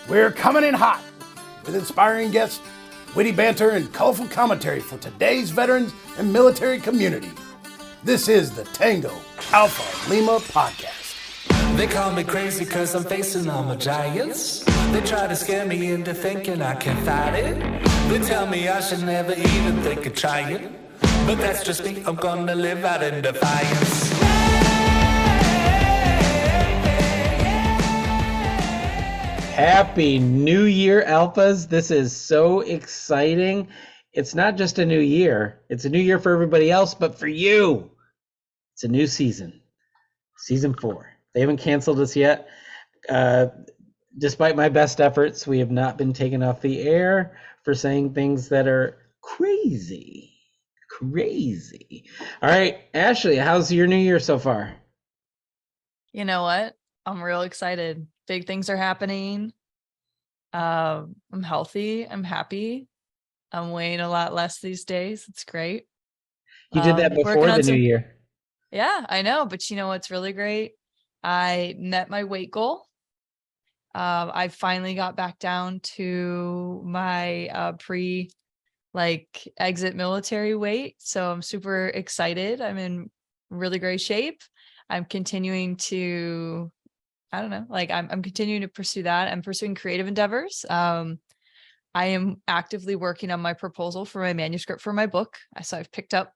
We're coming in hot with inspiring guests, witty banter, and colorful commentary for today's veterans and military community. This is the Tango Alpha Lima podcast. They call me crazy cause I'm facing all my giants. They try to scare me into thinking I can fight it. They tell me I should never even think of trying. But that's just me, I'm gonna live out in defiance. Happy New Year, Alphas. This is so exciting. It's not just a new year. It's a new year for everybody else, but for you, it's a new season. Season 4. They haven't canceled us yet. Despite my best efforts, we have not been taken off the air for saying things that are crazy. Crazy. All right, Ashley, how's your new year so far? You know what? I'm real excited. Big things are happening. I'm healthy. I'm happy. I'm weighing a lot less these days. It's great. You did that before the new year. Yeah, I know. But you know what's really great? I met my weight goal. I finally got back down to my exit military weight. So I'm super excited. I'm in really great shape. I'm continuing to, I'm continuing to pursue that. I'm pursuing creative endeavors. I am actively working on my proposal for my manuscript for my book. So I've picked up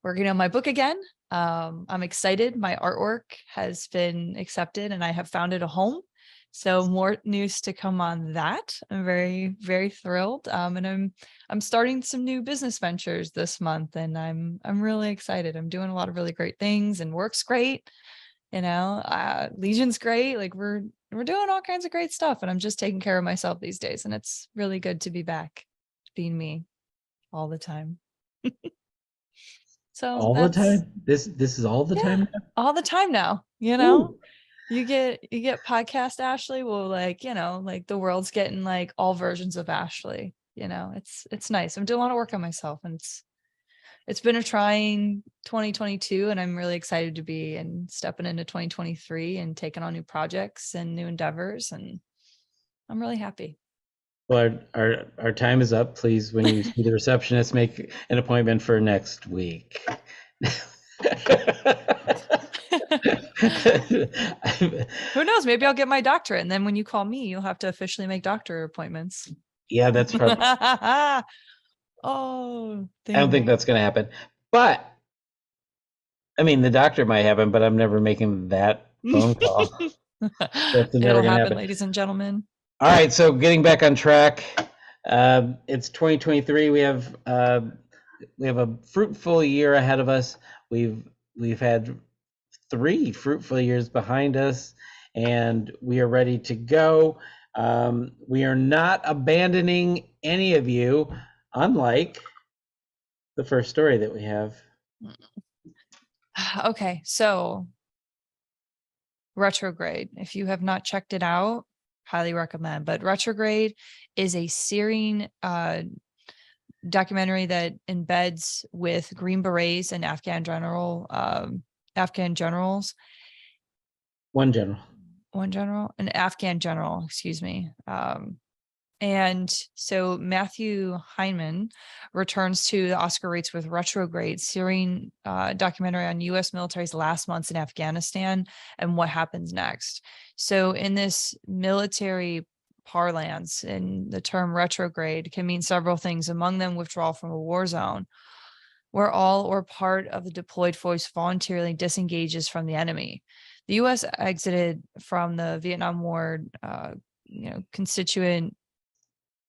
working on my book again. I'm excited. My artwork has been accepted and I have founded a home. So more news to come on that. I'm very, very thrilled. And I'm starting some new business ventures this month and I'm really excited. I'm doing a lot of really great things and work's great. Legion's great. Like we're doing all kinds of great stuff and I'm just taking care of myself these days. And it's really good to be back being me all the time. So all the time? This is all the time now? All the time now, Ooh. You get podcast Ashley. Well, the world's getting like all versions of Ashley. It's nice. I'm doing a lot of work on myself and it's been a trying 2022 and I'm really excited to be and stepping into 2023 and taking on new projects and new endeavors and I'm really happy. Well, our time is up. Please, when you see the receptionist, make an appointment for next week. Who knows? Maybe I'll get my doctorate, and then when you call me, you'll have to officially make doctor appointments. Yeah, that's probably. Oh, I don't think that's going to happen. But I mean, the doctor might happen, but I'm never making that phone call. It'll happen, ladies and gentlemen. All right, so getting back on track, it's 2023. We have a fruitful year ahead of us. We've had 3 fruitful years behind us, and we are ready to go. We are not abandoning any of you, unlike the first story that we have. Okay, so Retrograde. If you have not checked it out, highly recommend. But Retrograde is a searing documentary that embeds with Green Berets and Afghan generals. One general, an Afghan general, excuse me. And so Matthew Heineman returns to the Oscar rates with Retrograde, searing documentary on U.S. military's last months in Afghanistan and what happens next. So in this military parlance, and the term retrograde can mean several things, among them withdrawal from a war zone, where all or part of the deployed force voluntarily disengages from the enemy. The U.S. exited from the Vietnam War,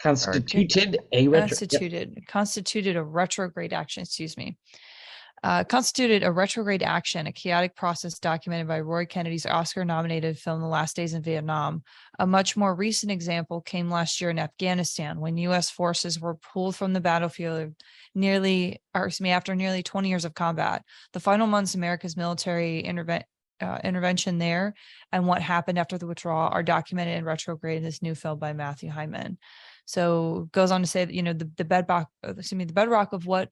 constituted a retrograde action, constituted a retrograde action, a chaotic process documented by Roy Kennedy's Oscar-nominated film, The Last Days in Vietnam. A much more recent example came last year in Afghanistan, when U.S. forces were pulled from the battlefield after nearly 20 years of combat. The final months of America's military intervention there and what happened after the withdrawal are documented in Retrograde in this new film by Matthew Heineman. So goes on to say that, the bedrock of what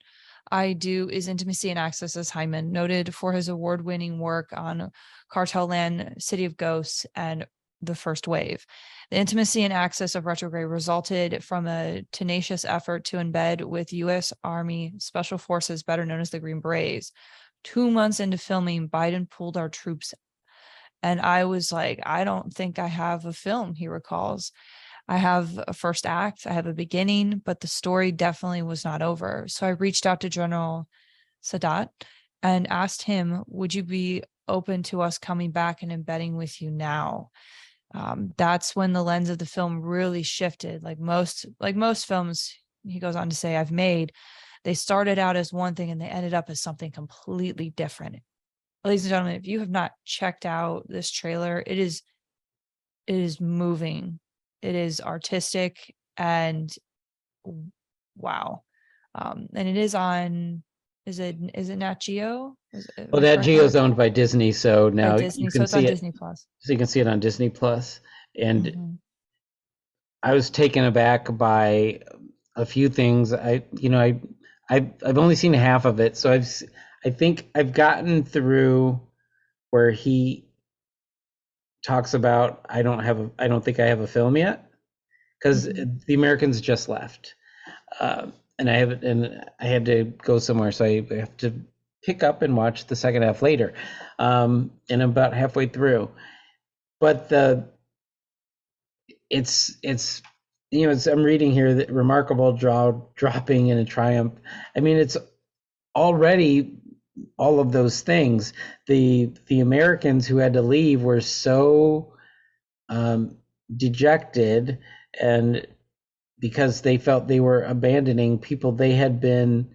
I do is intimacy and access, as Hyman noted for his award-winning work on Cartel Land, City of Ghosts, and the first wave. The intimacy and access of retrograde resulted from a tenacious effort to embed with U.S. Army Special Forces, better known as the Green Berets. 2 months into filming, Biden pulled our troops. And I was like, I don't think I have a film, he recalls. I have a first act, I have a beginning, but the story definitely was not over. So I reached out to General Sadat and asked him, would you be open to us coming back and embedding with you now? That's when the lens of the film really shifted. Like most films, he goes on to say, I've made, they started out as one thing and they ended up as something completely different. Ladies and gentlemen, if you have not checked out this trailer, it is moving. It is artistic and wow. And it is on, is it Nat Geo? Well, Nat Geo is owned by Disney, so now Disney, you so can it's on see it. Disney Plus. So you can see it on Disney Plus. And Mhm. I was taken aback by a few things. I've only seen half of it, so I think I've gotten through where he talks about I don't think I have a film yet, because the Americans just left, and I had to go somewhere, so I have to pick up and watch the second half later, and I'm about halfway through. But it's I'm reading here that remarkable dropping in a triumph. I mean, it's already all of those things. The Americans who had to leave were so dejected, and because they felt they were abandoning people they had been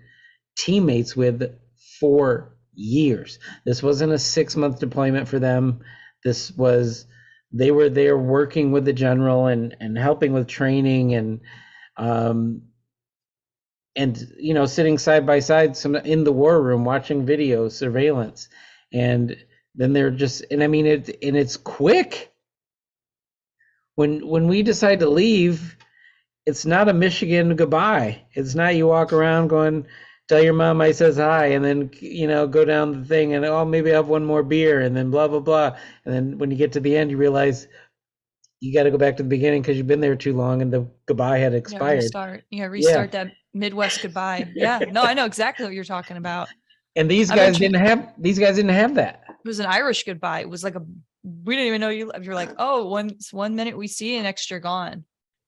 teammates with for years. This wasn't a 6-month deployment for them. This was, they were there working with the general and helping with training and sitting side by side in the war room watching videos, surveillance. And then they're just, and I mean, it's quick. When we decide to leave, it's not a Michigan goodbye. It's not you walk around going, tell your mom I says hi, and then go down the thing and maybe I have one more beer, and then blah blah blah, and then when you get to the end you realize you got to go back to the beginning because you've been there too long and the goodbye had expired. Restart that Midwest goodbye. Yeah, no, I know exactly what you're talking about. And these guys didn't have that. It was an Irish goodbye. It was like we didn't even know you. You're like, oh, one minute we see you, next you're gone,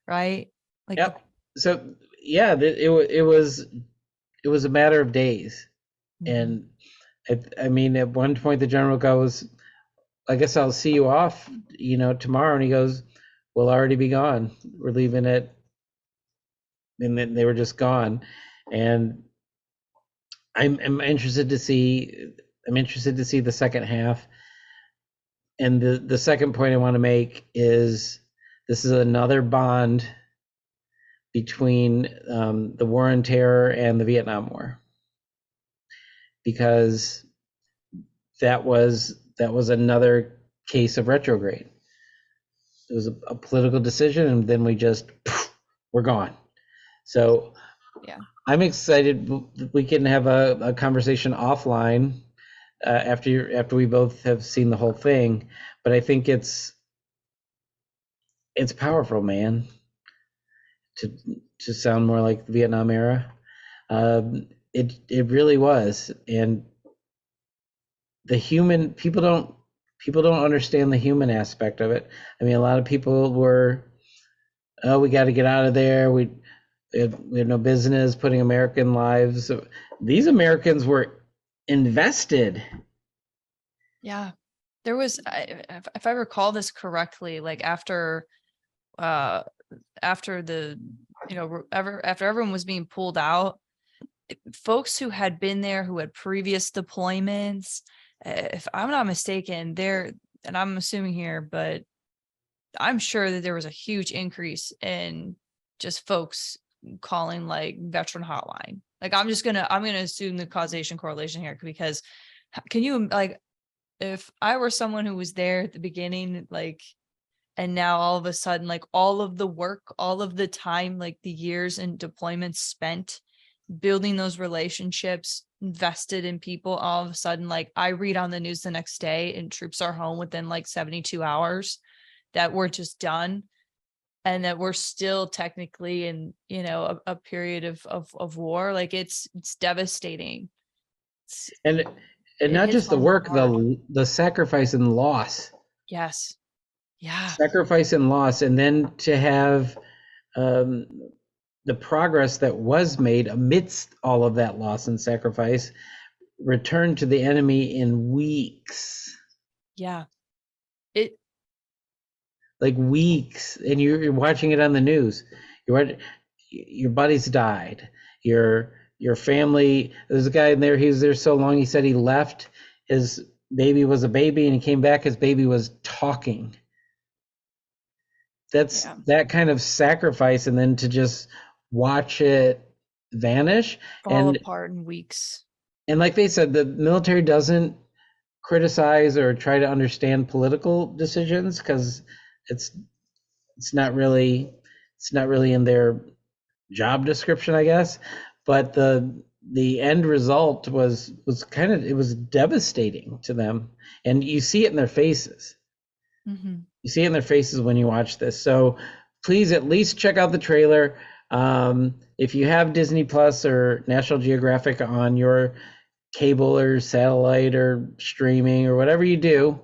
right? Like, yep. So yeah, it was a matter of days, and I mean, at one point the general goes, I guess I'll see you off, tomorrow, and he goes, we'll already be gone. We're leaving it, and then they were just gone, and I'm interested to see the second half. And the second point I want to make is this is another bond between the war on terror and the Vietnam War, because that was another case of retrograde. It was a political decision, and then we're gone. So yeah, I'm excited. We can have a conversation offline after we both have seen the whole thing. But I think it's powerful, man. To sound more like the Vietnam era, it really was. And the human people don't understand the human aspect of it. I mean, a lot of people were, we got to get out of there. We had no business putting American lives. These Americans were invested. Yeah, there was, if I recall this correctly, like after the, after everyone was being pulled out, folks who had been there, who had previous deployments, if I'm not mistaken, and I'm assuming here, but I'm sure that there was a huge increase in just folks calling like veteran hotline. Like, I'm gonna assume the causation correlation here, because can you, like, if I were someone who was there at the beginning, like, and now all of a sudden, like, all of the work, all of the time, like the years and deployments spent building those relationships, invested in people, all of a sudden, like, I read on the news the next day and troops are home within like 72 hours. that we're just done, and that we're still technically in, a period of war. Like it's devastating. And It not hits just the home work, hard. the sacrifice and loss. Yes. Yeah. Sacrifice and loss, and then to have um, the progress that was made amidst all of that loss and sacrifice returned to the enemy in weeks. Yeah. It Like weeks, and you're watching it on the news. Your buddies died. Your family. There's a guy in there. He was there so long. He said he left. His baby was a baby, and he came back. His baby was talking. That's Yeah. that kind of sacrifice, and then to just watch it vanish. fall And apart in weeks. like they said, the military doesn't criticize or try to understand political decisions because it's not really in their job description, I guess. But the end result was kind of, it was devastating to them, and you see it in their faces. Mm-hmm. You see it in their faces when you watch this. So please at least check out the trailer. If you have Disney Plus or National Geographic on your cable or satellite or streaming or whatever you do,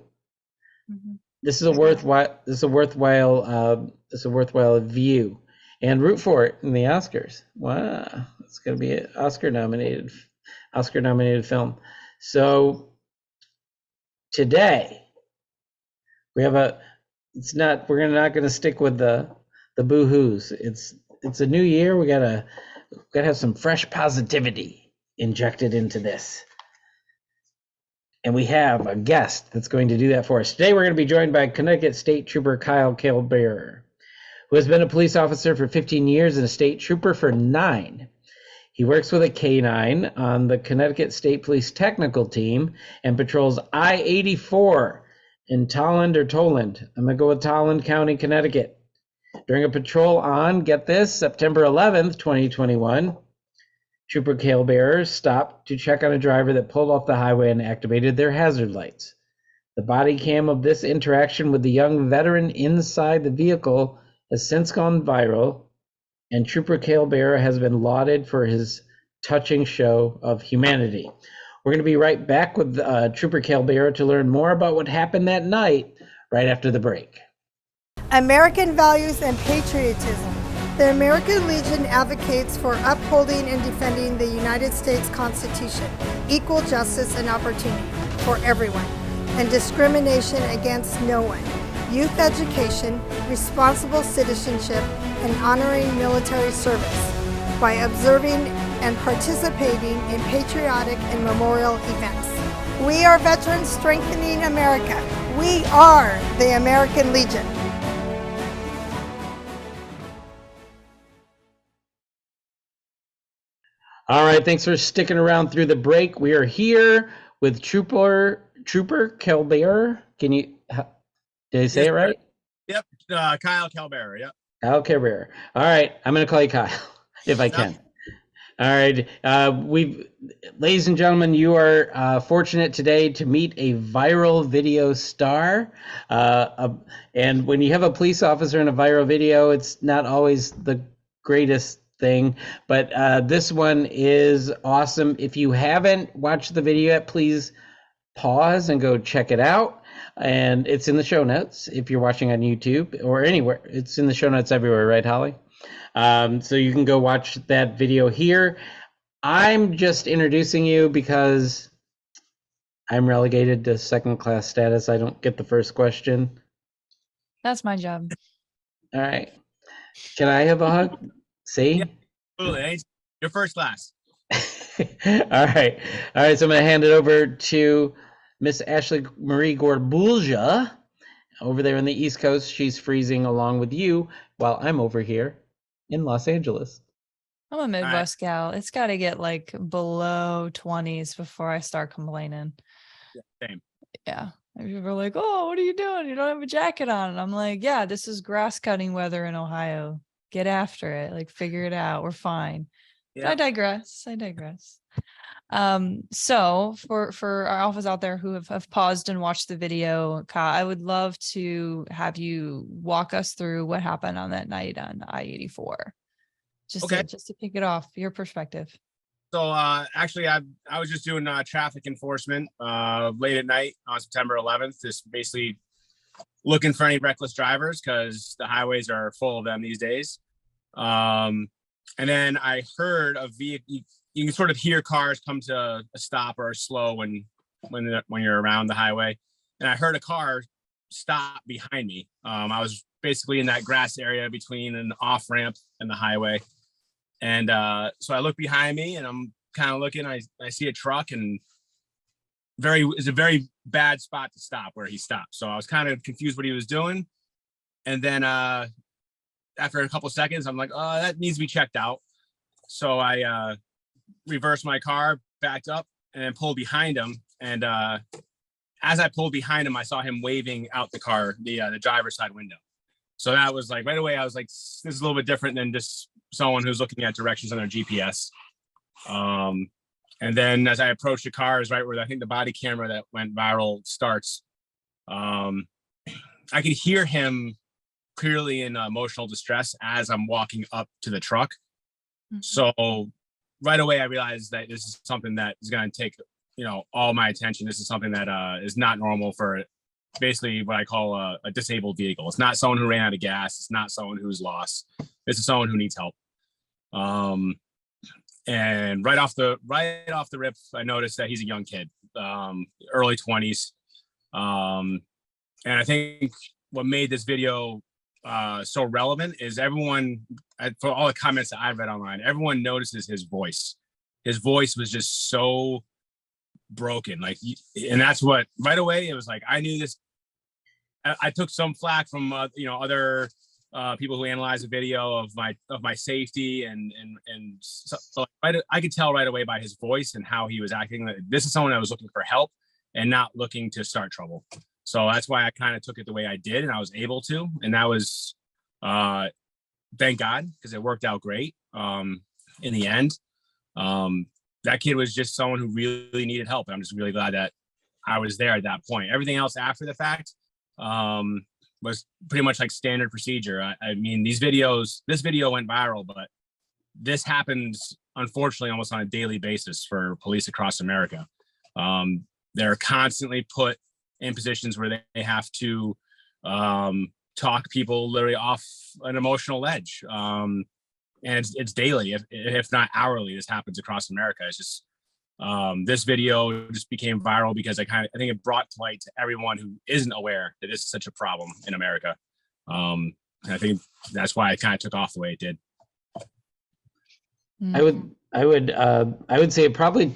Mm-hmm. this is a worthwhile view, and root for it in the Oscars. Wow, it's going to be an Oscar nominated film. So today we have we're not going to stick with the boo-hoos. It's a new year. We gotta have some fresh positivity injected into this. And we have a guest that's going to do that for us. Today, we're going to be joined by Connecticut State Trooper Kyle Kaleberer, who has been a police officer for 15 years and a state trooper for 9. He works with a K-9 on the Connecticut State Police Technical Team and patrols I-84 in Tolland. I'm going to go with Tolland County, Connecticut. During a patrol on, get this, September 11th, 2021, Trooper Kaleberer stopped to check on a driver that pulled off the highway and activated their hazard lights. The body cam of this interaction with the young veteran inside the vehicle has since gone viral, and Trooper Kaleberer has been lauded for his touching show of humanity. We're going to be right back with Trooper Kaleberer to learn more about what happened that night right after the break. American values and patriotism. The American Legion advocates for upholding and defending the United States Constitution, equal justice and opportunity for everyone, and discrimination against no one, youth education, responsible citizenship, and honoring military service by observing and participating in patriotic and memorial events. We are veterans strengthening America. We are the American Legion. All right, thanks for sticking around through the break. We are here with Trooper Kaleberer. Did I say it right? Yep, Kyle Kaleberer. Yep. Kyle Kaleberer. All right, I'm going to call you Kyle if I can. All right, ladies and gentlemen, you are fortunate today to meet a viral video star. And when you have a police officer in a viral video, it's not always the greatest thing, but this one is awesome. If you haven't watched the video yet, please pause and go check it out. And it's in the show notes if you're watching on YouTube or anywhere. It's in the show notes everywhere, right, Holly? So you can go watch that video here. I'm just introducing you because I'm relegated to second class status. I don't get the first question. That's my job. All right. Can I have a hug? See? Yeah, absolutely. You're first class. All right. So I'm going to hand it over to Miss Ashley Marie Gorbulja over there on the East Coast. She's freezing along with you while I'm over here in Los Angeles. I'm a Midwest gal. It's got to get like below 20s before I start complaining. Yeah, same. Yeah. And people are like, oh, what are you doing? You don't have a jacket on. And I'm like, yeah, this is grass cutting weather in Ohio. Get after it. Like, figure it out. We're fine. Yeah. I digress. So for our alphas out there who have paused and watched the video, Kyle, I would love to have you walk us through what happened on that night on I-84. Okay. Just to kick it off, your perspective. So actually, I was just doing traffic enforcement late at night on September 11th, just basically looking for any reckless drivers because the highways are full of them these days. And then I heard a vehicle. You can sort of hear cars come to a stop or a slow when you're around the highway. And I heard a car stop behind me. I was basically in that grass area between an off ramp and the highway. And so I look behind me and I'm kind of looking, I see a truck and it's a very bad spot to stop where he stopped. So I was kind of confused what he was doing. And then after a couple of seconds, I'm like, oh, that needs to be checked out. So I reversed my car, backed up, and then pulled behind him. And as I pulled behind him, I saw him waving out the car, the driver's side window. So that was like right away, I was like, this is a little bit different than just someone who's looking at directions on their GPS. And then as I approached the car is right where I think the body camera that went viral starts. I could hear him clearly in emotional distress as I'm walking up to the truck. Mm-hmm. So right away, I realized that this is something that is going to take, all my attention. This is something that is not normal for basically what I call a disabled vehicle. It's not someone who ran out of gas. It's not someone who's lost. This is someone who needs help. And right off the rip, I noticed that he's a young kid, early 20s. And I think what made this video so relevant is everyone, for all the comments that I've read online, everyone notices his voice. His voice was just so broken. And that's what right away it was like. I knew this. I took some flack from other people who analyzed the video of my safety and so I could tell right away by his voice and how he was acting that this is someone that was looking for help and not looking to start trouble. So that's why I kind of took it the way I did, and I was able to, and that was thank God, because it worked out great in the end. That kid was just someone who really needed help, and I'm just really glad that I was there at that point. Everything else after the fact was pretty much like standard procedure. I mean, this video went viral, but this happens, unfortunately, almost on a daily basis for police across America. They're constantly put in positions where they have to talk people literally off an emotional ledge. And it's daily, if not hourly, this happens across America. It's just, this video just became viral because I think it brought to light to everyone who isn't aware that this is such a problem in America. And I think that's why it kind of took off the way it did. I would say it probably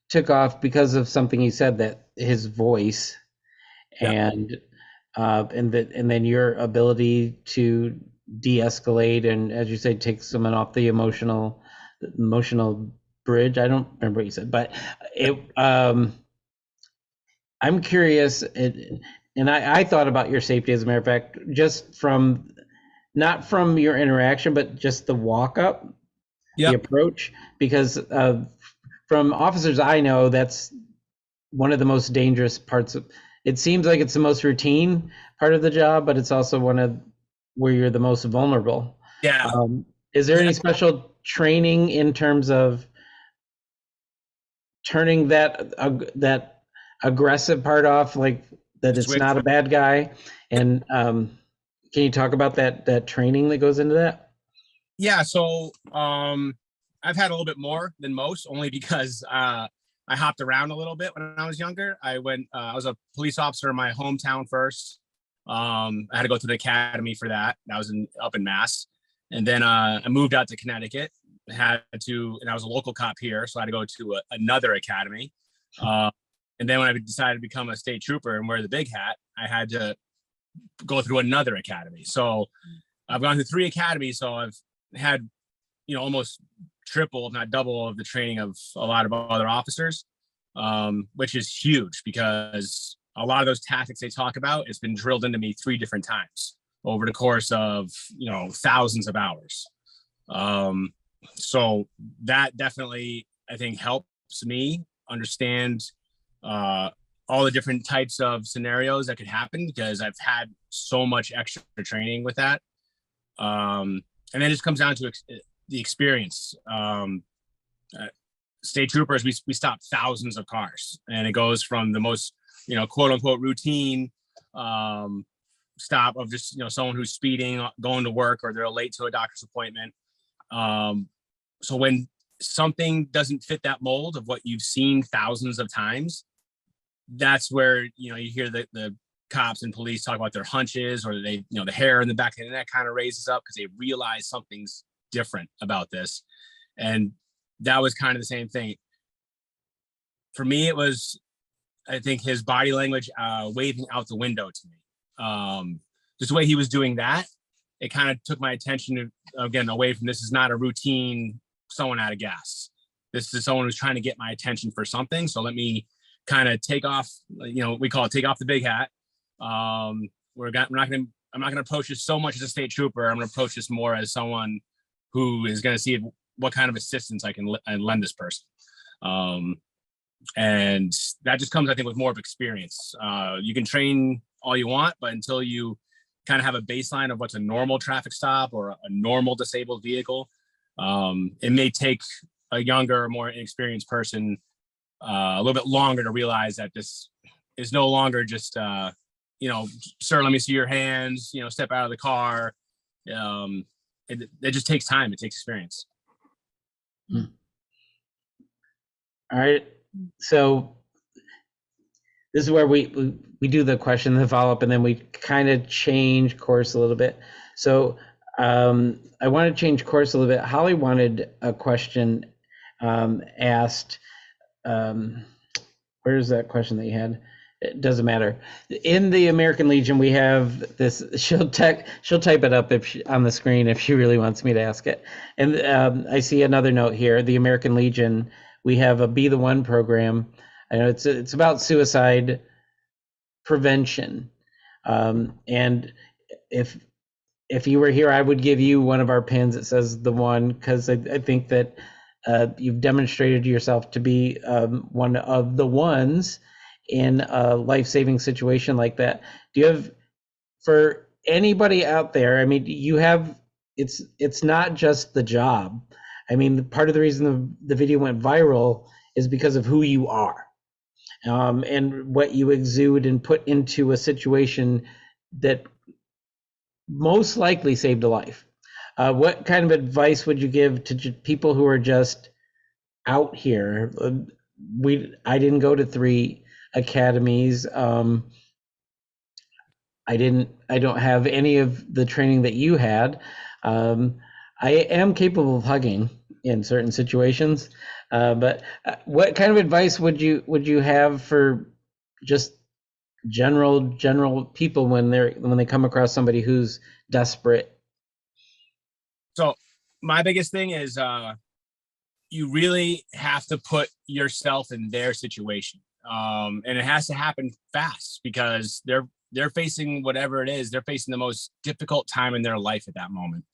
took off because of something he said, that his voice, and then your ability to de-escalate and, as you say, take someone off the emotional bridge. I don't remember what you said, but I'm curious, and I thought about your safety, as a matter of fact, just not from your interaction, but just the walk up, the approach, because from officers I know, that's one of the most dangerous parts of it. Seems like it's the most routine part of the job, but it's also one of where you're the most vulnerable. Yeah. Is there any special training in terms of turning that aggressive part off, like that it's not a bad guy? And can you talk about that training that goes into that? Yeah, so I've had a little bit more than most, only because I hopped around a little bit when I was younger. I was a police officer in my hometown first. I had to go to the academy for that. That was up in Mass. And then I moved out to Connecticut. And I was a local cop here, so I had to go to another academy. And then when I decided to become a state trooper and wear the big hat, I had to go through another academy. So I've gone through 3 academies. So I've had, almost triple, if not double, of the training of a lot of other officers, which is huge because a lot of those tactics they talk about, it's been drilled into me 3 different times over the course of, thousands of hours. So that definitely, I think, helped helps me understand all the different types of scenarios that could happen, because I've had so much extra training with that. And then it just comes down to the experience. State troopers, we stop thousands of cars, and it goes from the most, quote unquote routine stop of just, someone who's speeding, going to work, or they're late to a doctor's appointment. So when something doesn't fit that mold of what you've seen thousands of times, that's where, you hear the cops and police talk about their hunches, or they, the hair in the back of the neck kind of raises up because they realize something's different about this. And that was kind of the same thing. For me, it was, I think, his body language waving out the window to me. Just the way he was doing that, it kind of took my attention again away from, this is not a routine someone out of gas. This is someone who's trying to get my attention for something. So let me kind of take off, we call it take off the big hat. I'm not going to approach this so much as a state trooper. I'm going to approach this more as someone who is going to see what kind of assistance I can lend this person. And that just comes, I think, with more of experience. You can train all you want, but until you kind of have a baseline of what's a normal traffic stop or a normal disabled vehicle, it may take a younger, more inexperienced person a little bit longer to realize that this is no longer just, sir, let me see your hands, step out of the car. It just takes time. It takes experience. All right. So this is where we do the question, the follow-up, and then we kind of change course a little bit. So I want to change course a little bit. Holly wanted a question asked. Where's that question that you had? It doesn't matter. In the American Legion, we have this. She'll type it up on the screen if she really wants me to ask it. And I see another note here. The American Legion, we have a Be the One program. I know it's about suicide prevention. And if you were here, I would give you one of our pins that says the one, because I think that you've demonstrated yourself to be one of the ones in a life-saving situation like that. Do you have, for anybody out there, I mean, you have, it's not just the job. I mean, part of the reason the video went viral is because of who you are, and what you exude and put into a situation that most likely saved a life. What kind of advice would you give to people who are just out here? I didn't go to 3 academies. I don't have any of the training that you had. I am capable of hugging in certain situations, but what kind of advice would you have for just general people when they come across somebody who's desperate? So my biggest thing is you really have to put yourself in their situation. And it has to happen fast, because they're facing whatever it is. They're facing the most difficult time in their life at that moment.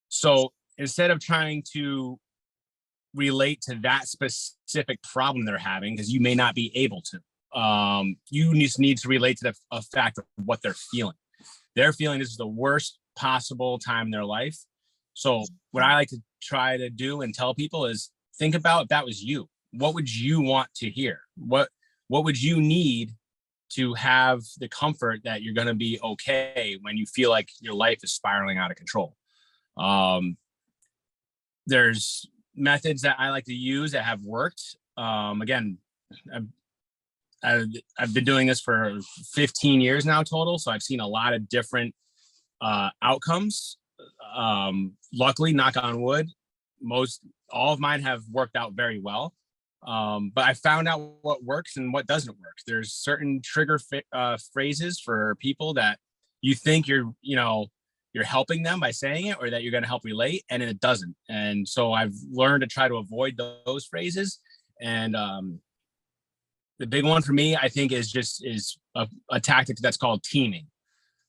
So instead of trying to relate to that specific problem they're having, because you may not be able to, you just need to relate to a fact of what they're feeling. They're feeling this is the worst possible time in their life. So what I like to try to do and tell people is, think about if that was you. What would you want to hear? What would you need to have the comfort that you're going to be okay when you feel like your life is spiraling out of control? There's methods that I like to use that have worked. Again, I've been doing this for 15 years now total, so I've seen a lot of different outcomes. Luckily, knock on wood, all of mine have worked out very well. But I found out what works and what doesn't work. There's certain trigger phrases for people that you think you're helping them by saying it, or that you're going to help relate, and it doesn't. And so I've learned to try to avoid those phrases. And the big one for me, I think, is a tactic that's called teaming.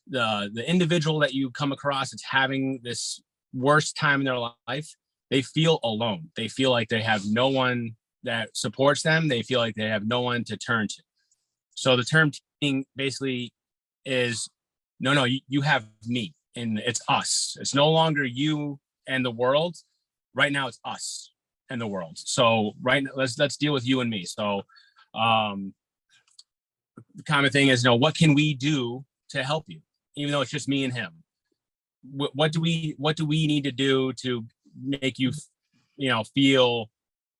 The individual that you come across that's having this worst time in their life, they feel alone. They feel like they have no one that supports them. They feel like they have no one to turn to. So the term teaming basically is, no, you have me, and it's us. It's no longer you and the world. Right now it's us and the world. So right now, let's deal with you and me. So the common thing is, what can we do to help you? Even though it's just me and him. What do we need to do to make you, feel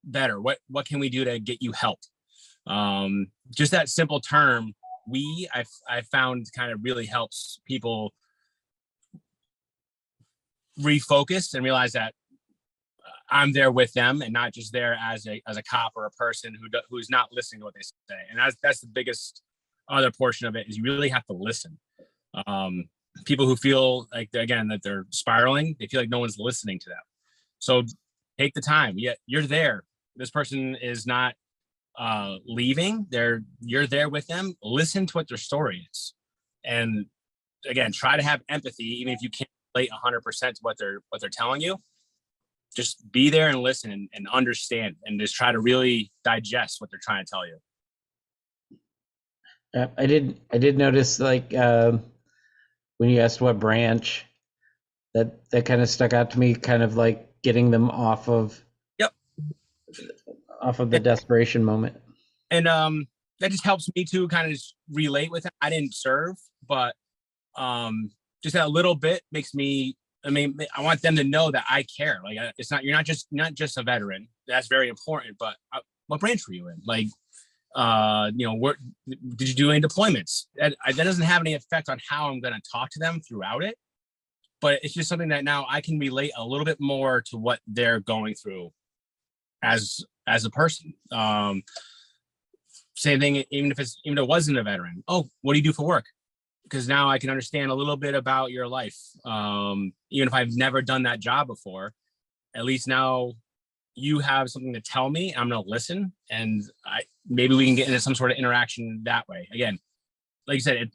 better? What can we do to get you help? Just that simple term, I found kind of really helps people refocus and realize that I'm there with them and not just there as a cop or a person who's not listening to what they say. And that's the biggest other portion of it, is you really have to listen. People who feel like, again, that they're spiraling, they feel like no one's listening to them. So take the time. Yeah, you're there. This person is not leaving. You're there with them. Listen to what their story is, and again, try to have empathy, even if you can't relate 100% to what they're telling you. Just be there and listen and understand, and just try to really digest what they're trying to tell you. I did notice, like, when you asked what branch, that kind of stuck out to me, kind of like getting them off of the desperation moment. And that just helps me to kind of just relate with them. I didn't serve, but just that little bit makes me, I want them to know that I care. Like, you're not just a veteran. That's very important, but what branch were you in? Like, what did you do any deployments? That doesn't have any effect on how I'm going to talk to them throughout it, but it's just something that now I can relate a little bit more to what they're going through as a person. Same thing, even if it wasn't a veteran. Oh, what do you do for work? Because now I can understand a little bit about your life. Even if I've never done that job before, at least now you have something to tell me. I'm going to listen, and maybe we can get into some sort of interaction that way. Again, like you said,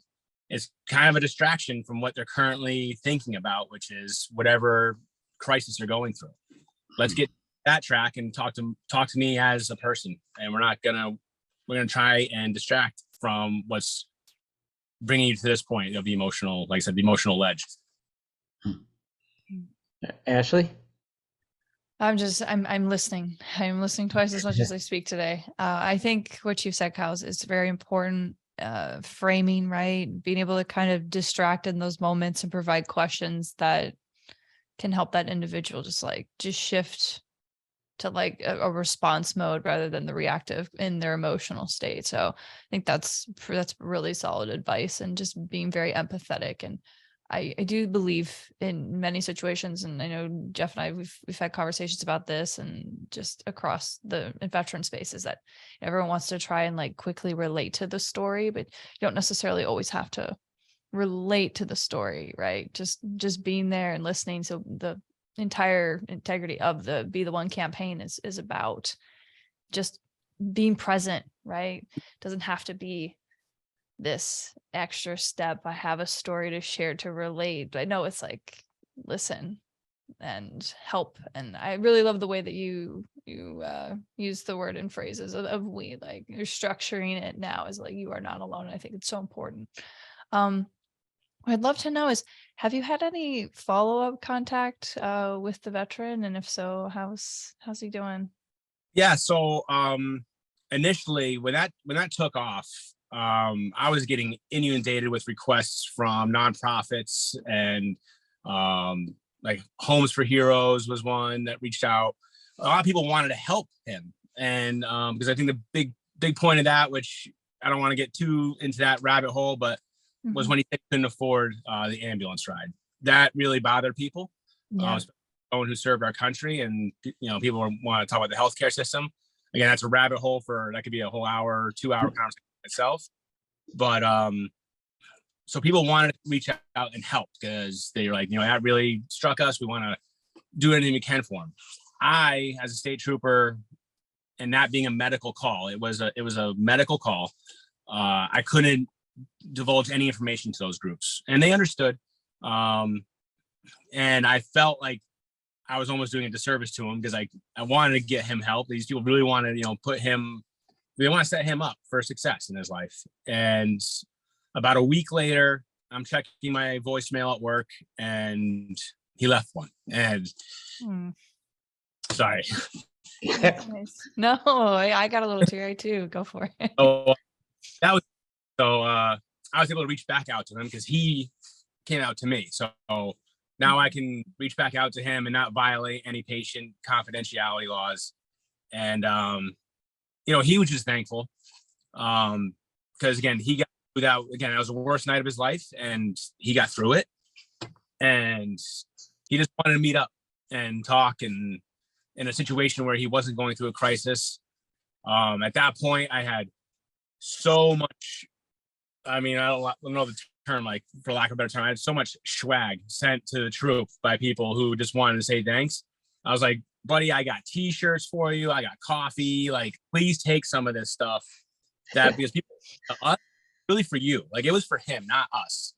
it's kind of a distraction from what they're currently thinking about, which is whatever crisis they're going through. Let's get that track and talk to me as a person, and we're gonna try and distract from what's bringing you to this point of the emotional, like I said, the emotional ledge. Ashley? I'm listening. I'm listening twice as much as I speak today. I think what you've said, Kyle, is very important. Framing, right? Being able to kind of distract in those moments and provide questions that can help that individual just shift to like a response mode rather than the reactive in their emotional state. So I think that's really solid advice, and just being very empathetic. And I do believe in many situations, and I know Jeff and I, we've had conversations about this, and just across the veteran spaces, that everyone wants to try and like quickly relate to the story, but you don't necessarily always have to relate to the story, right? Just being there and listening. So the entire integrity of the Be the One campaign is about just being present, right? Doesn't have to be this extra step. I have a story to share to relate. I know it's like listen and help. And I really love the way that you use the word and phrases of we, like you're structuring it now as like you are not alone. I think it's so important. What I'd love to know is, have you had any follow-up contact with the veteran? And if so, how's he doing? Yeah. So initially when that took off, I was getting inundated with requests from nonprofits, and like Homes for Heroes was one that reached out. A lot of people wanted to help him. And because I think the big point of that, which I don't want to get too into that rabbit hole, but was when he couldn't afford the ambulance ride. That really bothered people. Yeah. Someone who served our country, and people want to talk about the healthcare system. Again, that's a rabbit hole that could be a whole hour or 2 hour conversation itself. But so people wanted to reach out and help, because they were like, that really struck us. We want to do anything we can for him. I, as a state trooper, and that being a medical call, it was a medical call. I couldn't divulge any information to those groups, and they understood. And I felt like I was almost doing a disservice to him because I wanted to get him help. These people really want to, they want to set him up for success in his life. And about a week later, I'm checking my voicemail at work and he left one. And sorry. That's nice. No, I got a little teary too. Go for it. So I was able to reach back out to him because he came out to me. So now I can reach back out to him and not violate any patient confidentiality laws. And, he was just thankful. Because again, he got through that. Again, it was the worst night of his life and he got through it. And he just wanted to meet up and talk, and in a situation where he wasn't going through a crisis. At that point, I had so much, I don't know the term, like, for lack of a better term, I had so much swag sent to the troop by people who just wanted to say thanks. I was like, buddy, I got t-shirts for you. I got coffee. Like, please take some of this stuff. Because people, really for you. Like, it was for him, not us.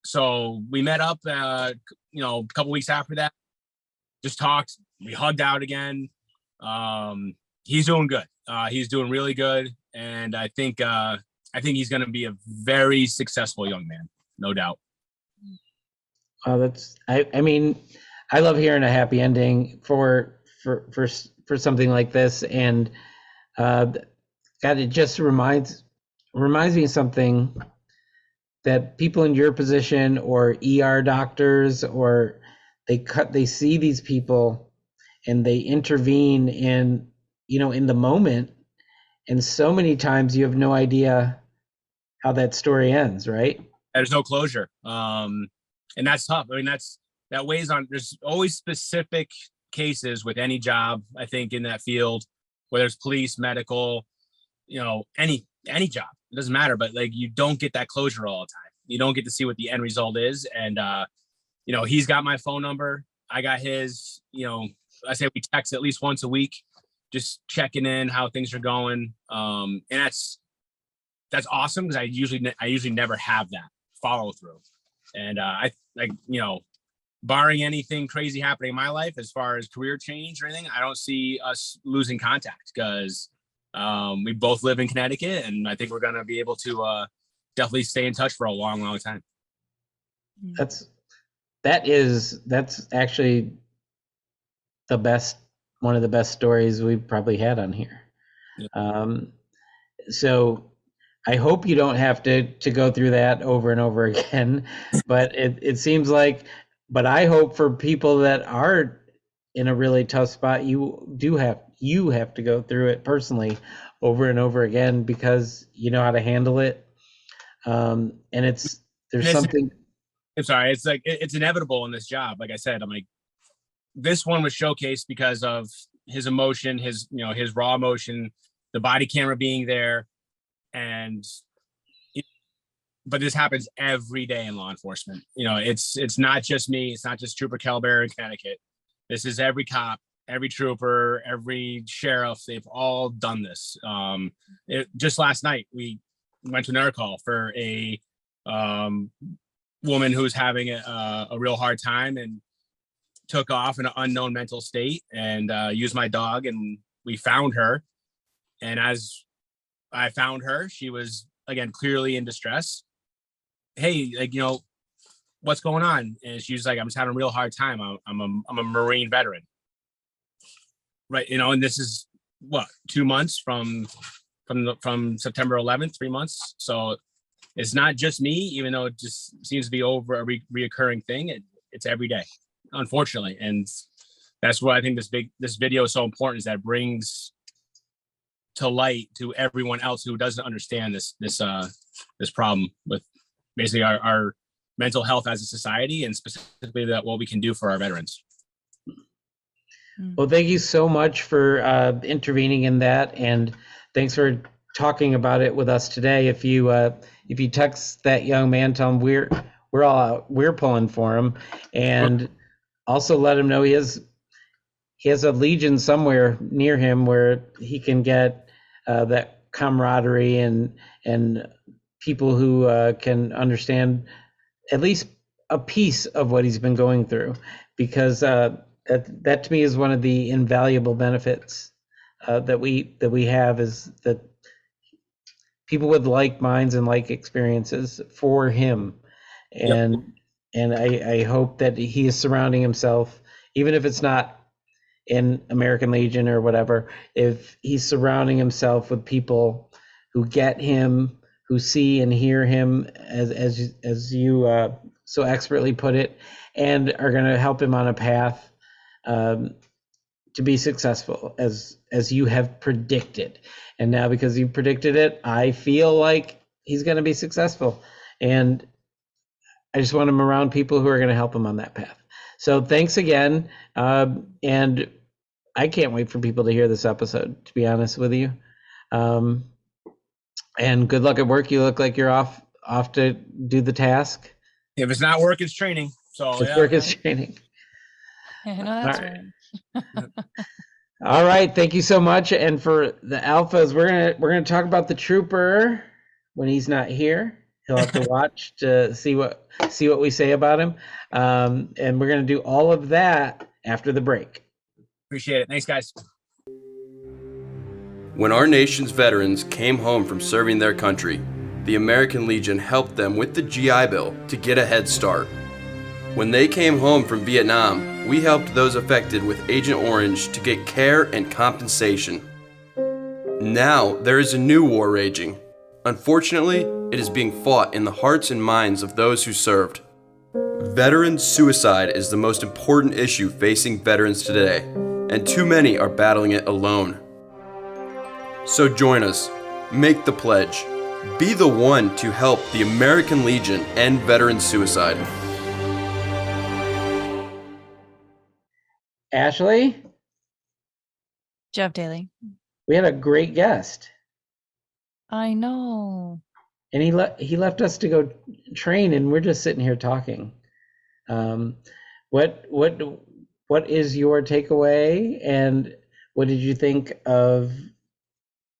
So we met up, a couple weeks after that, just talked. We hugged out again. He's doing good. He's doing really good. And I think he's going to be a very successful young man, no doubt. I love hearing a happy ending for something like this. And God, it just reminds me of something that people in your position, or ER doctors, or they see these people and they intervene in the moment. And so many times you have no idea how that story ends, right? There's no closure. And that's tough. I mean, that weighs on, there's always specific cases with any job, I think, in that field, whether it's police, medical, any job, it doesn't matter, but like, you don't get that closure all the time. You don't get to see what the end result is. And, he's got my phone number. I got his, I say we text at least once a week, just checking in how things are going. And that's awesome, because I usually never have that follow through. And barring anything crazy happening in my life as far as career change or anything, I don't see us losing contact, because we both live in Connecticut, and I think we're going to be able to definitely stay in touch for a long, long time. That's actually one of the best stories we've probably had on here. Yep. So I hope you don't have to go through that over and over again, but it seems like, but I hope for people that are in a really tough spot, you have to go through it personally over and over again, because you know how to handle it. And there's something. I'm sorry. It's like, it's inevitable in this job. Like I said, I'm like, this one was showcased because of his emotion, his raw emotion, the body camera being there. But this happens every day in law enforcement. It's not just me. It's not just Trooper Kelbear in Connecticut. This is every cop, every trooper, every sheriff. They've all done this. Just last night, we went to another call for a woman who was having a real hard time and took off in an unknown mental state, and used my dog, and we found her. And as I found her, she was, again, clearly in distress. Hey, what's going on? And she was like, I'm just having a real hard time. I'm a Marine veteran. Right. And this is 2 months from September 11th, 3 months. So it's not just me, even though it just seems to be over a reoccurring thing. It's every day, unfortunately. And that's why I think this video is so important, is that it brings to light to everyone else who doesn't understand this problem with basically our mental health as a society, and specifically what we can do for our veterans. Well, thank you so much for intervening in that, and thanks for talking about it with us today. If you text that young man, tell him we're pulling for him, and also let him know he has a legion somewhere near him where he can get that camaraderie and people who can understand at least a piece of what he's been going through, because that to me is one of the invaluable benefits that we have, is that people with like minds and like experiences for him. And I hope that he is surrounding himself, even if it's not in American Legion or whatever, if he's surrounding himself with people who get him, who see and hear him, as you so expertly put it, and are going to help him on a path to be successful, as you have predicted. And now, because you predicted it, I feel like he's going to be successful, and I just want him around people who are going to help him on that path. So thanks again, and I can't wait for people to hear this episode, to be honest with you. And good luck at work. You look like you're off to do the task. If it's not work, it's training. So If work is training. Yeah, no, that's All right. All right, thank you so much. And for the alphas, we're gonna talk about the trooper when he's not here. He'll have to watch to see what we say about him. And we're gonna do all of that after the break. Appreciate it. Thanks, guys. When our nation's veterans came home from serving their country, the American Legion helped them with the GI Bill to get a head start. When they came home from Vietnam, we helped those affected with Agent Orange to get care and compensation. Now, there is a new war raging. Unfortunately, it is being fought in the hearts and minds of those who served. Veteran suicide is the most important issue facing veterans today, and too many are battling it alone. So join us, make the pledge, be the one to help the American Legion end veteran suicide. Ashley, Jeff Daly. we had a great guest, I know. and he left us to go train, and we're just sitting here talking. What is your takeaway, and what did you think of,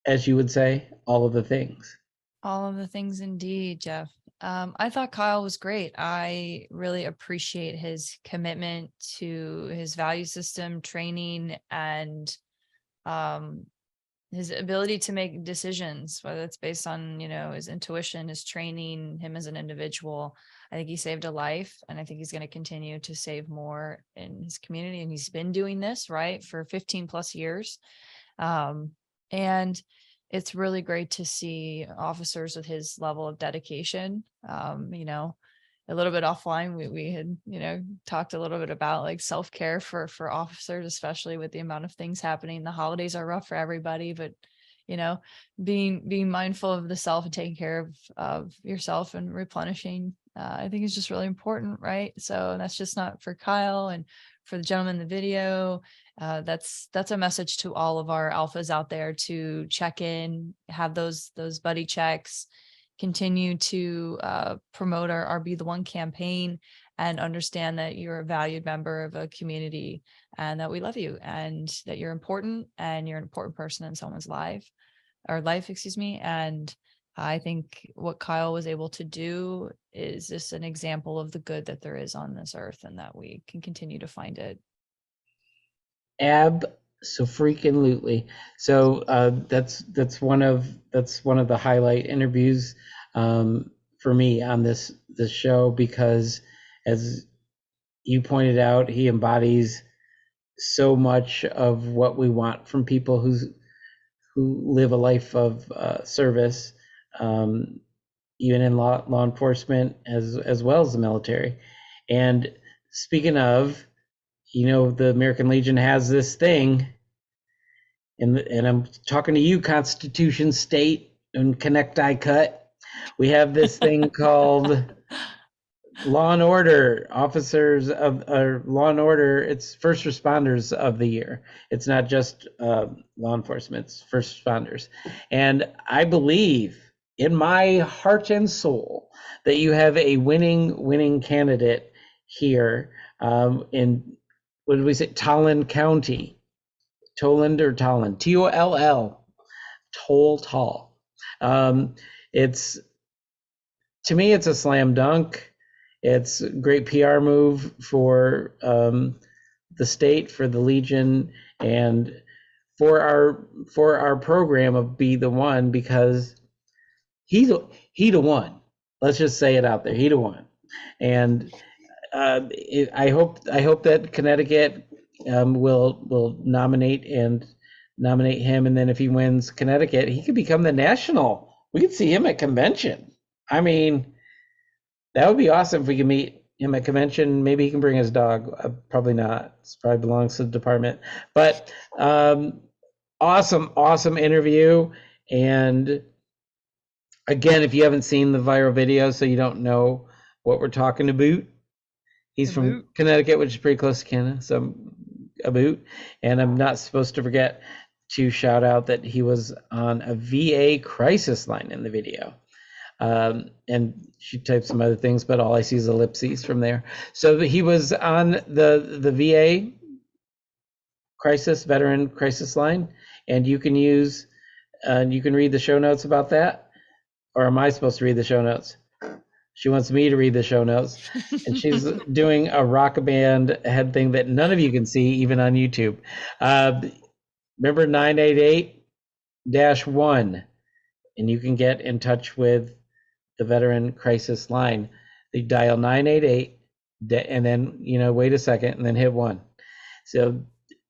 as you would say, all of the things? All of the things indeed, Jeff. I thought Kyle was great. I really appreciate his commitment to his value system, training, and his ability to make decisions, whether it's based on, his intuition, his training, him as an individual. I think he saved a life, and I think he's going to continue to save more in his community. And he's been doing this, right, for 15 plus years. And it's really great to see officers with his level of dedication. A little bit offline, we had, talked a little bit about like self-care for officers, especially with the amount of things happening. The holidays are rough for everybody, but, being mindful of the self and taking care of yourself and replenishing, I think is just really important, right? So that's just not for Kyle and for the gentleman in the video. That's a message to all of our alphas out there to check in, have those buddy checks, continue to promote our Be the One campaign, and understand that you're a valued member of a community, and that we love you, and that you're important, and you're an important person in someone's life. And I think what Kyle was able to do is just an example of the good that there is on this earth, and that we can continue to find it. So that's one of the highlight interviews for me on this show, because as you pointed out, he embodies so much of what we want from people who live a life of service, even in law enforcement as well as the military. And speaking of, the American Legion has this thing, and I'm talking to you, Constitution State and Connecticut. We have this thing called Law and Order, Officers of Law and Order. It's First Responders of the Year. It's not just law enforcement, it's first responders. And I believe in my heart and soul that you have a winning candidate here in, what did we say, Tolland County. Toland or Tolland, Toll, Tall. To me, it's a slam dunk. It's a great PR move for the state, for the Legion, and for our program of Be the One, because he the one. Let's just say it out there. He the one. And I hope that Connecticut will nominate him, and then if he wins Connecticut, he could become the national. We could see him at convention. I mean, that would be awesome if we could meet him at convention. Maybe he can bring his dog. Probably not. It probably belongs to the department. But awesome interview. And again, if you haven't seen the viral video, so you don't know what we're talking about, he's from Connecticut, which is pretty close to Canada. So about, and I'm not supposed to forget to shout out that he was on a VA crisis line in the video. And she typed some other things, but all I see is ellipses from there. So he was on the VA veteran crisis line, and you can use, you can read the show notes about that. Or am I supposed to read the show notes? She wants me to read the show notes, and she's doing a rock band head thing that none of you can see, even on YouTube. Remember 988-1, and you can get in touch with the veteran crisis line. They dial 988, and then wait a second, and then hit 1. So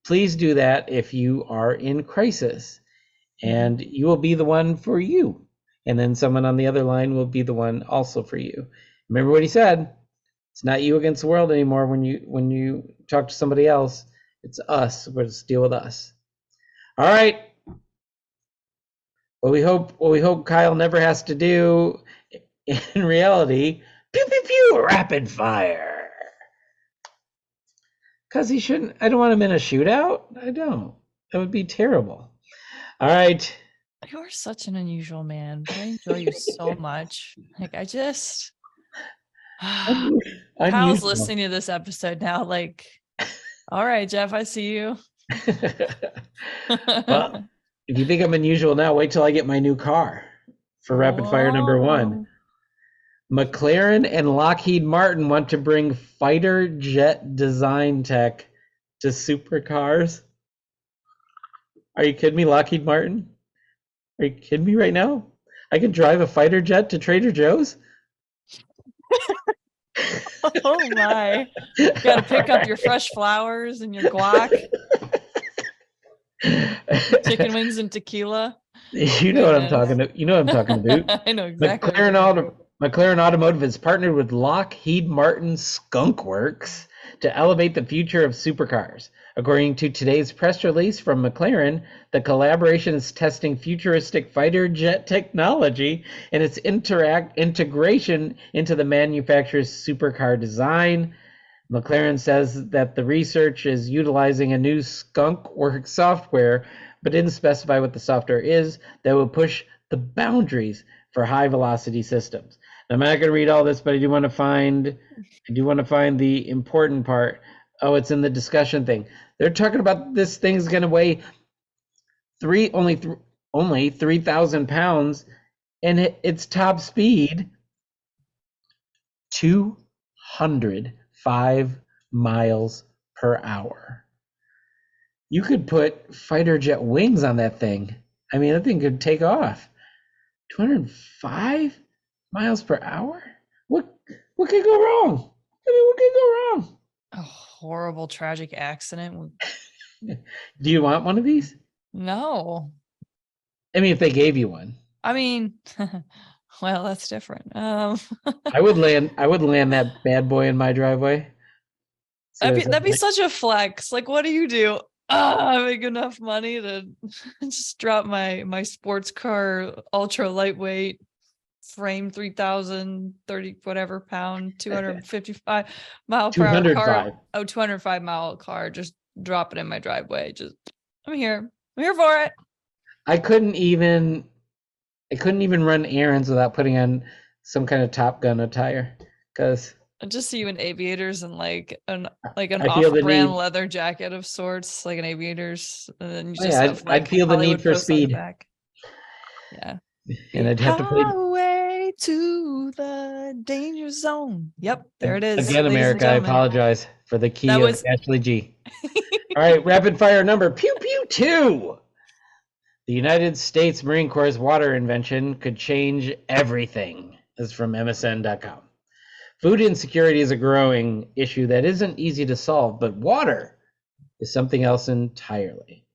please do that if you are in crisis, and you will be the one for you. And then someone on the other line will be the one also for you. Remember what he said. It's not you against the world anymore when you talk to somebody else. It's us. We're to deal with us. All right. What we hope Kyle never has to do in reality, pew pew pew, rapid fire. Because he shouldn't. I don't want him in a shootout. I don't. That would be terrible. All right. You are such an unusual man, but I enjoy you so much. Like, I just Kyle's listening to this episode now, like, all right, Jeff, I see you. Well, if you think I'm unusual now, wait till I get my new car for rapid fire number 1. McLaren and Lockheed Martin want to bring fighter jet design tech to supercars. Are you kidding me, Lockheed Martin? Are you kidding me right now? I can drive a fighter jet to Trader Joe's? Oh my. You gotta pick up your fresh flowers and your guac. Chicken wings and tequila. You know what I'm talking about. You know what I'm talking about. I know exactly. McLaren Automotive has partnered with Lockheed Martin Skunk Works to elevate the future of supercars. According to today's press release from McLaren, the collaboration is testing futuristic fighter jet technology and its integration into the manufacturer's supercar design. McLaren says that the research is utilizing a new Skunk Works software, but didn't specify what the software is that will push the boundaries for high velocity systems. I'm not going to read all this, but I do want to find the important part. Oh, it's in the discussion thing. They're talking about this thing's going to weigh only 3,000 pounds, and its top speed 205 miles per hour. You could put fighter jet wings on that thing. I mean, that thing could take off. 205 miles per hour? What could go wrong? I mean, what could go wrong? A horrible, tragic accident. Do you want one of these? No. I mean, if they gave you one. I mean, well, that's different. I would land that bad boy in my driveway. That'd be such a flex. Like, what do? I make enough money to just drop my sports car, ultra lightweight frame, 3,030 whatever pound, 255 mile per hour car. 205 mile car. Just drop it in my driveway. I'm here for it. I couldn't even run errands without putting on some kind of Top Gun attire, because I just see you in aviators and like an off-brand leather jacket of sorts, like an aviators, and then you just have, like, I'd feel the need for speed. Yeah. And I'd have to put highway way to the danger zone. Yep, there it is. Again, ladies and America, I gentlemen. apologize for the key That of was- Ashley G. All right, rapid fire number pew pew 2. The United States Marine Corps' water invention could change everything. This is from MSN.com. Food insecurity is a growing issue that isn't easy to solve, but water is something else entirely.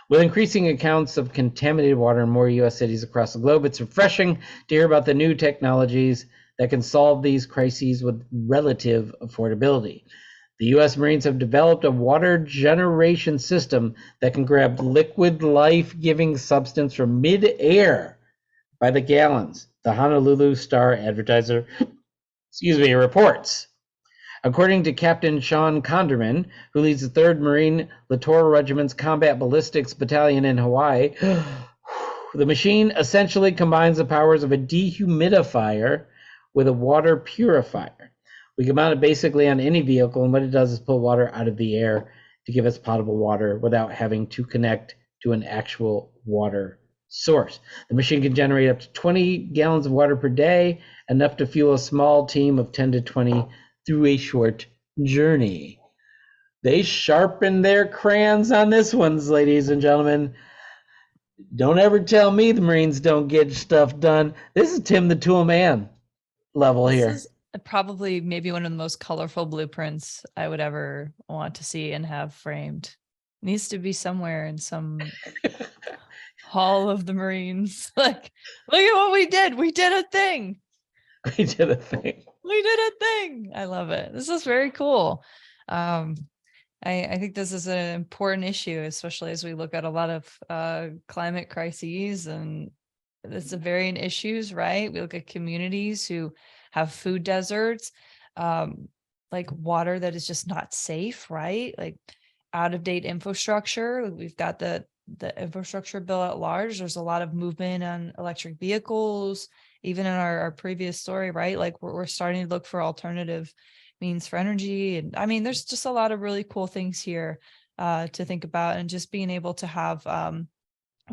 With increasing accounts of contaminated water in more U.S. cities across the globe, it's refreshing to hear about the new technologies that can solve these crises with relative affordability. The U.S. Marines have developed a water generation system that can grab liquid life-giving substance from mid-air by the gallons, the Honolulu Star Advertiser reports. According to Captain Sean Conderman, who leads the 3rd Marine Littoral Regiment's Combat Ballistics Battalion in Hawaii, the machine essentially combines the powers of a dehumidifier with a water purifier. We can mount it basically on any vehicle, and what it does is pull water out of the air to give us potable water without having to connect to an actual water source. The machine can generate up to 20 gallons of water per day, enough to fuel a small team of 10 to 20 through a short journey. They sharpened their crayons on this one, ladies and gentlemen. Don't ever tell me the Marines don't get stuff done. This is Tim the Tool Man level This here. is probably maybe one of the most colorful blueprints I would ever want to see and have framed. Needs to be somewhere in some hall of the Marines. Like, look at what we did. We did a thing. We did a thing. We did a thing. I love it. This is very cool. I think this is an important issue, especially as we look at a lot of climate crises, and it's a varying issues, right? We look at communities who have food deserts, like water that is just not safe, right? Like out of date infrastructure. We've got the infrastructure bill at large. There's a lot of movement on electric vehicles, even in our previous story, right? Like we're starting to look for alternative means for energy. And I mean, there's just a lot of really cool things here to think about, and just being able to have a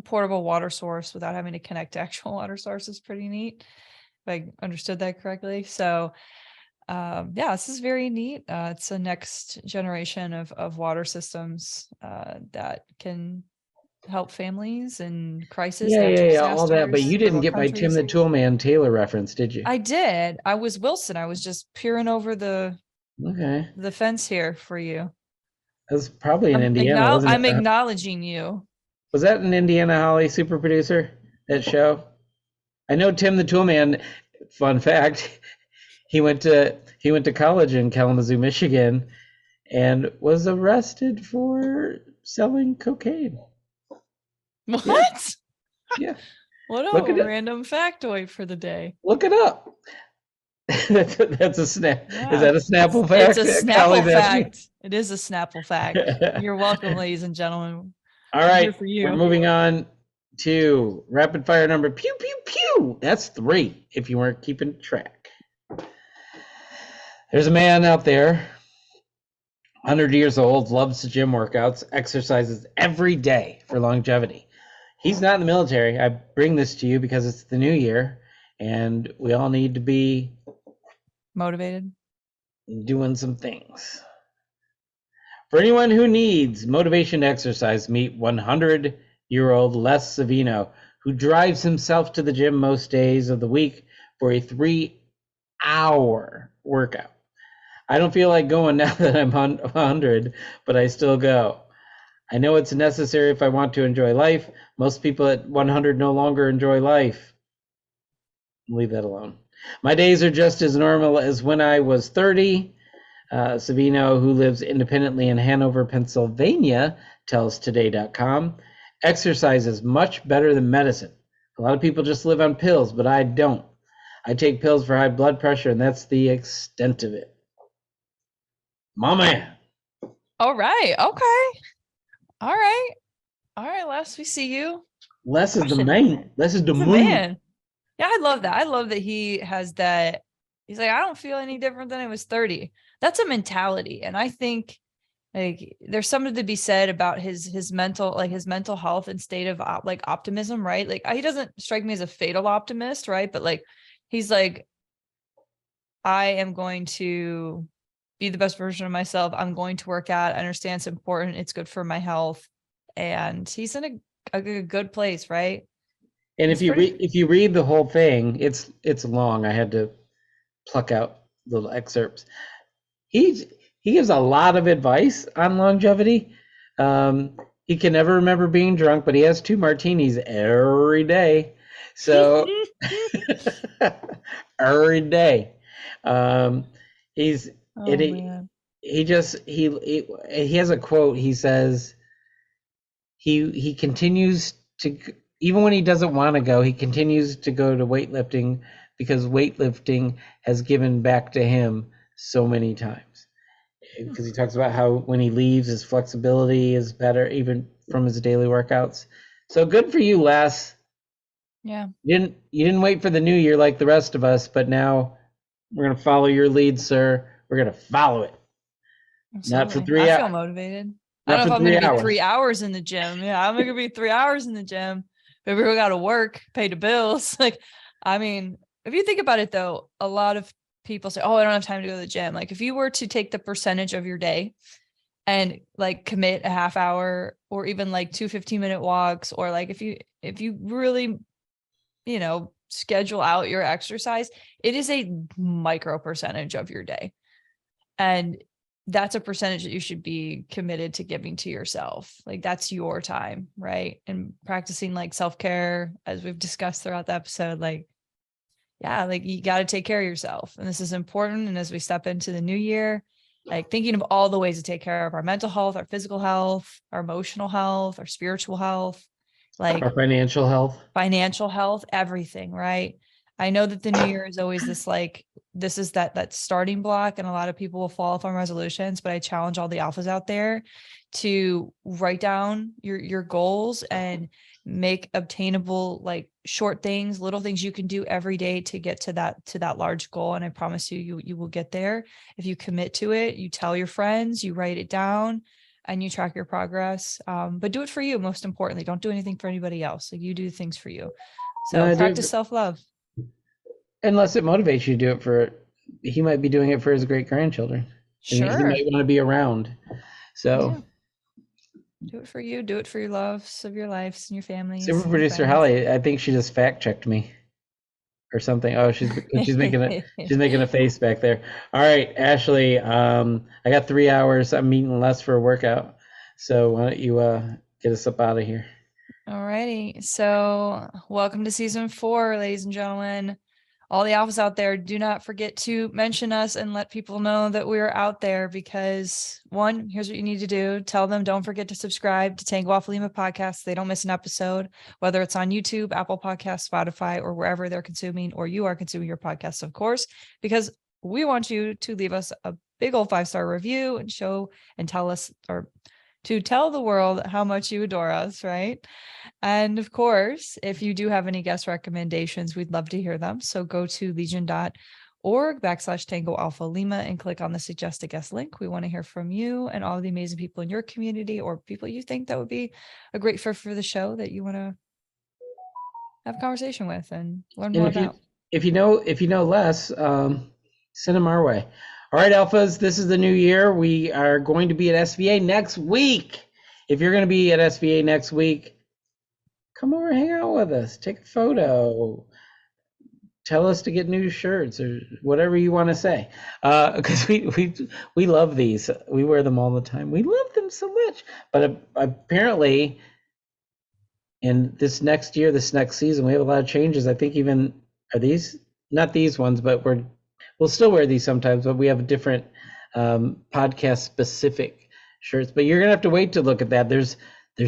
portable water source without having to connect to actual water source is pretty neat, if I understood that correctly. So yeah, this is very neat. It's a next generation of water systems that can help families in crisis. Yeah, all that. But disasters, you didn't rural get my Tim the countries. Tool Man Taylor reference, did you? I did. I was Wilson. I was just peering over the Okay. fence here for you. That was probably in I'm, Indiana, acknow- wasn't I'm it? acknowledging you. Was that in Indiana, Holly, super producer, that show? I know Tim the Tool Man, fun fact, he went to college in Kalamazoo, Michigan, and was arrested for selling cocaine. What? Yeah. What Look a at it. random factoid for the day. Look it up. That's a snap. Yeah. Is that a Snapple fact? It's a Holly's Snapple asking? fact. It is a Snapple fact. You're welcome, ladies and gentlemen. All I'm right, here for you. we're moving on to rapid fire number pew pew pew. That's 3 if you weren't keeping track. There's a man out there, 100 years old, loves gym workouts, exercises every day for longevity. He's not in the military. I bring this to you because it's the new year and we all need to be Motivated. doing some things. For anyone who needs motivation to exercise, meet 100-year-old Les Savino, who drives himself to the gym most days of the week for a 3-hour workout. I don't feel like going now that I'm 100, but I still go. I know it's necessary if I want to enjoy life. Most people at 100 no longer enjoy life. Leave that alone. My days are just as normal as when I was 30. Savino, who lives independently in Hanover, Pennsylvania, tells Today.com, exercise is much better than medicine. A lot of people just live on pills, but I don't. I take pills for high blood pressure, and that's the extent of it. My man. All right. Okay. All right. All right, Les, we see you. Les is the Crushing man. it. Les is the He's a man. man. Yeah, I love that. I love that he has that. He's like, I don't feel any different than I was 30. That's a mentality. And I think like there's something to be said about his mental health and state of optimism, right? Like he doesn't strike me as a fatal optimist, right? But like he's like, I am going to be the best version of myself. I'm going to work out. I understand it's important. It's good for my health. And he's in a good place, right? And It's if you read the whole thing, it's long. I had to pluck out little excerpts. He gives a lot of advice on longevity. He can never remember being drunk, but he has 2 martinis every day. So every day. He's Oh, man. he has a quote. He says he continues to, even when he doesn't want to go, he continues to go to weightlifting because weightlifting has given back to him so many times. Because he talks about how when he leaves, his flexibility is better, even from his daily workouts. So good for you, Les. Yeah. You didn't wait for the new year like the rest of us, but now we're gonna follow your lead, sir. We're gonna follow it. Not for Absolutely. 3 I hours. feel motivated. I Not don't know for if I'm 3 going to be hours. 3 hours in the gym. Yeah, I'm going to be 3 hours in the gym. But we got to work, pay the bills. Like, I mean, if you think about it, though, a lot of people say, oh, I don't have time to go to the gym. Like, if you were to take the percentage of your day and like commit a half hour or even like 2 15-minute walks, or like if you really, schedule out your exercise, it is a micro percentage of your day. And that's a percentage that you should be committed to giving to yourself. Like that's your time, right? And practicing like self-care, as we've discussed throughout the episode, like, yeah, like you got to take care of yourself. And this is important. And as we step into the new year, like thinking of all the ways to take care of our mental health, our physical health, our emotional health, our spiritual health, like Our financial health. everything, right? I know that the new year is always this, like, this is that starting block, and a lot of people will fall off on resolutions, but I challenge all the alphas out there to write down your goals and make obtainable, like short things, little things you can do every day to get to that large goal. And I promise you will get there. If you commit to it, you tell your friends, you write it down, and you track your progress. But do it for you. Most importantly, don't do anything for anybody else. Like you do things for you. So practice self-love. Unless it motivates you to do it for, he might be doing it for his great grandchildren. Sure. And he might want to be around. So do it for you. Do it for your loves of your lives and your families. Super producer Holly, I think she just fact checked me or something. Oh, she's making a face back there. All right, Ashley, I got 3 hours. I'm meeting Les for a workout. So why don't you get us up out of here? All righty. So welcome to season 4, ladies and gentlemen. All the alphas out there, do not forget to mention us and let people know that we're out there, because 1, here's what you need to do. Tell them, don't forget to subscribe to Tango Alpha Lima podcast. So they don't miss an episode, whether it's on YouTube, Apple Podcasts, Spotify, or wherever they're consuming, or you are consuming your podcasts, of course, because we want you to leave us a big old 5-star review and tell us, or to tell the world how much you adore us, right? And of course, if you do have any guest recommendations, we'd love to hear them. So go to legion.org/Tango Alpha Lima and click on the suggest a guest link. We want to hear from you and all of the amazing people in your community, or people you think that would be a great fit for the show that you want to have a conversation with and learn more about. If you know less, send them our way. All right, alphas, this is the new year. We are going to be at SVA next week. If you're going to be at SVA next week, come over, hang out with us, take a photo, tell us to get new shirts or whatever you want to say. Because we love these. We wear them all the time. We love them so much. But apparently, in this next year, this next season, we have a lot of changes. I think even, are these, not these ones, but we'll still wear these sometimes, but we have a different podcast specific shirts. But you're gonna have to wait to look at that. There's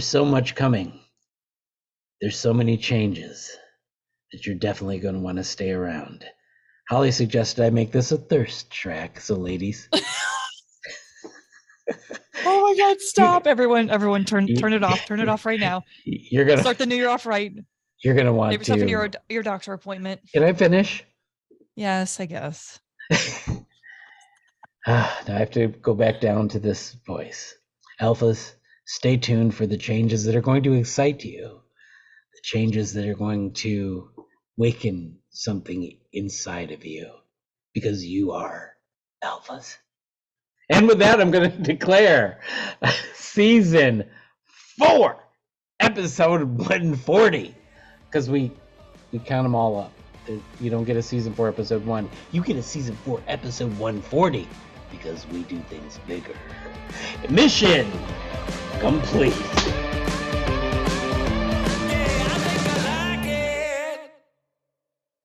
so much coming. There's so many changes that you're definitely going to want to stay around. Holly suggested I make this a thirst track. So ladies. Oh my God, stop. Everyone turn it off. Turn it off right now. You're going to start the new year off right. You're going to want Save yourself in your doctor appointment. Can I finish? Yes, I guess. Now I have to go back down to this voice. Alphas, stay tuned for the changes that are going to excite you. The changes that are going to waken something inside of you because you are alphas. And with that, I'm going to declare season 4, episode 140, because we count them all up. You don't get a season 4, episode 1. You get a season 4, episode 140, because we do things bigger. Mission complete.